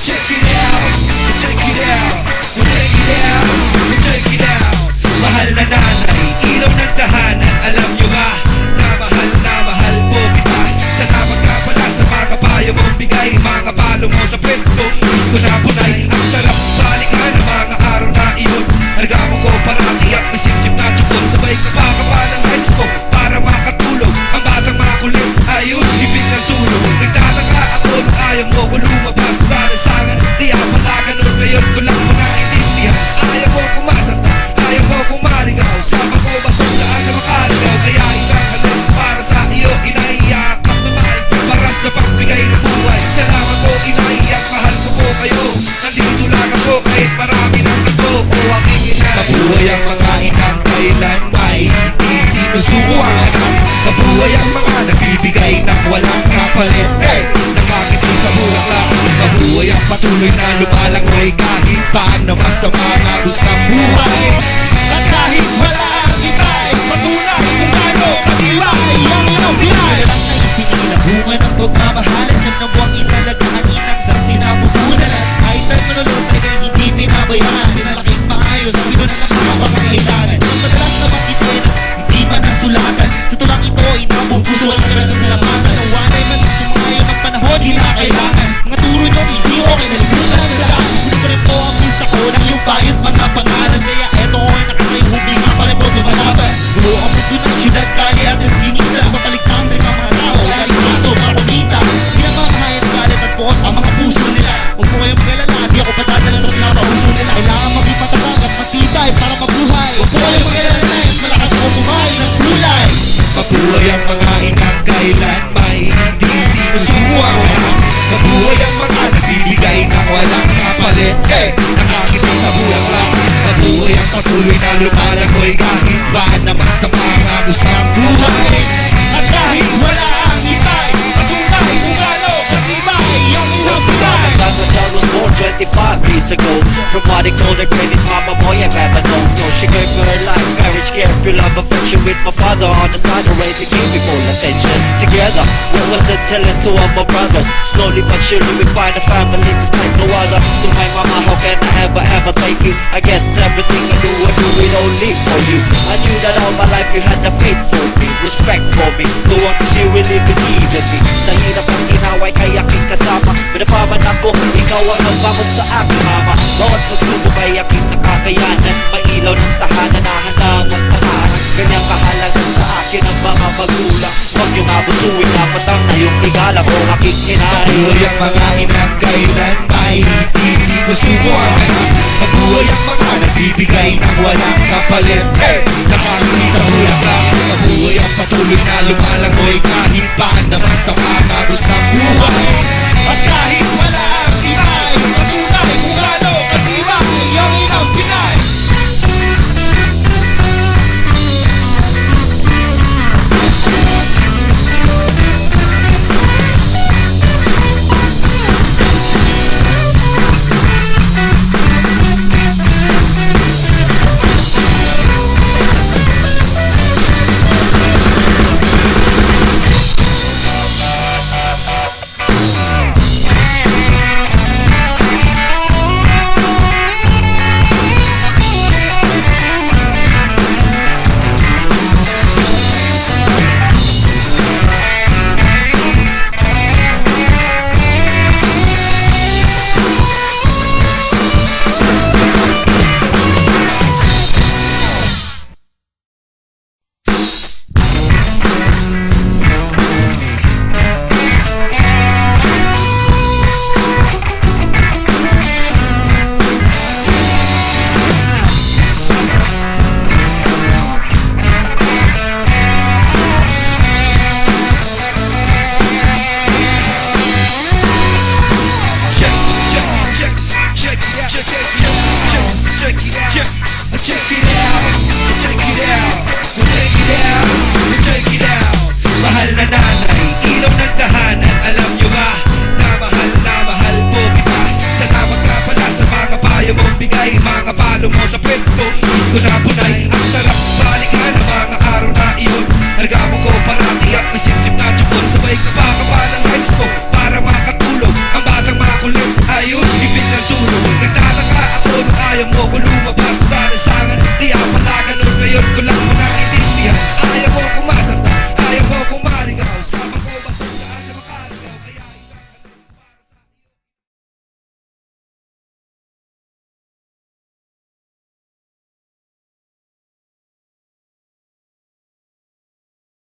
check it out, check it out, check it out, check it out. Mahal na nanay, ilaw ng tahanan. Alam nyo ba na mahal po kita. Salamat ka pala sa mga payo mong bigay, mga palo mo sa pwet ko. Miss ko na punay, ang sarap balikan ng mga araw na iyon. Argamo ko parati at may sip-sip na tsukon. Sabay ka pa ng hypes ko para makatulog. Ang batang makulit, ayun, ibig ng tulog. Nagtataka ako nung ayaw mo ko lumabas sa lansangan. Di ako pala ganun, ngayon ko lang mo naiintindihan. Ayaw mo kumasakta, ayaw mo kumaligaw. Sama ko ba kung saan na makaligaw? Kaya isang halip para sa iyo, inaiyakap naman para sa pagbigay ng buhay. Salamat po, inaiyak, mahal ko po kayo. Nandito lang ako kahit marami ng ako o aking ina. Mabuhay ang mga inang kailan may hindi sinusuko ang anak. Mabuhay ang mga nagbibigay ng walang kapalit. Hey! Nakakiti sa bulaklak. Mabuhay ang patuloy na lumalangoy kahit paan na masama na gustang buhay. At kahit wala ang itay, patunay kung ano katibay ang nabilay. Lang na isinilabungan ang pagmamahalan ng nabuang inalagahan inang sa sinamubunan. Kahit ang manulot ay hindi pinabayaan. Pinalaking maayos, pinunang ang mga pangailangan. Madalas naman ito ay hindi man nasulatan. Sa tulang ito ay nabubuso ang kira sa salamatan. Nawanay man sumayon ang panahon, di na kailangan. Mga turo nyo, hindi okay na limutan. Gusto ko rin po ang pusa ko ng iyong bayot mga pangalan. Kaya eto ko ay nakasay hubing nga pa rin po lumalaban. Buo ang puso ng syudad, kali at eskinita. Mapalik sa Andre ng mga tao, lalo aso, mga kumita. Pinamamahayan galit at bukas ang mga puso nila. Huwag po kayong magalala, di ako patadala sa pinapapuso nila. Kailangan maging matatag at matibay para mabuhay. Huwag po kayong magalala, malakas ko buhay ng kulay. Mabuhay ang mga inang kailan may hindi sinusuko ang anak. Mabuhay ang mga nagbibigay ng walang kapalit. Hey! Nakakiti sa bulaklak. Mabuhay ang patuloy na lumalangoy kahit ba na masama nga gustang buhay. At kahit wala ang itay, patunay kung gaano katibay ang iyong buhay. The child was born 25 years ago. From what they told her granny's mama, boy, I never don't know. She gave me her life, courage, care, pure love, affection. With my father on the side, the raising gave me full attention. Together, we was a telling to all my brothers. Slowly but surely we find a family just like no other. To my mama, how can I ever thank you? I guess everything I do it only for you. I knew that all my life you had the faith for me, respect for me, the one that you really believe in me. Sa hirap ang ginaway kay aking kasama, pinapaman ako, ikaw ang nagbangon sa aking mama. Bawat pagsubok ay aking nakakayanan, mailaw ng tahanan na handang magtahanan. Ganyang kahalaga sa akin ang mga magulang. Huwag yung abusuin, dapat ang na yung regala ko aking hinay. Mabuhay ang mga inang kailan may hindi sinusuko ang anak. Mabuhay ang mga nagbibigay ng walang kapalit. Hey! Nakakiti sa bulaklak. Mabuhay ang patuloy na lumalangoy kahit paan na masama na gustang buhay. At kahit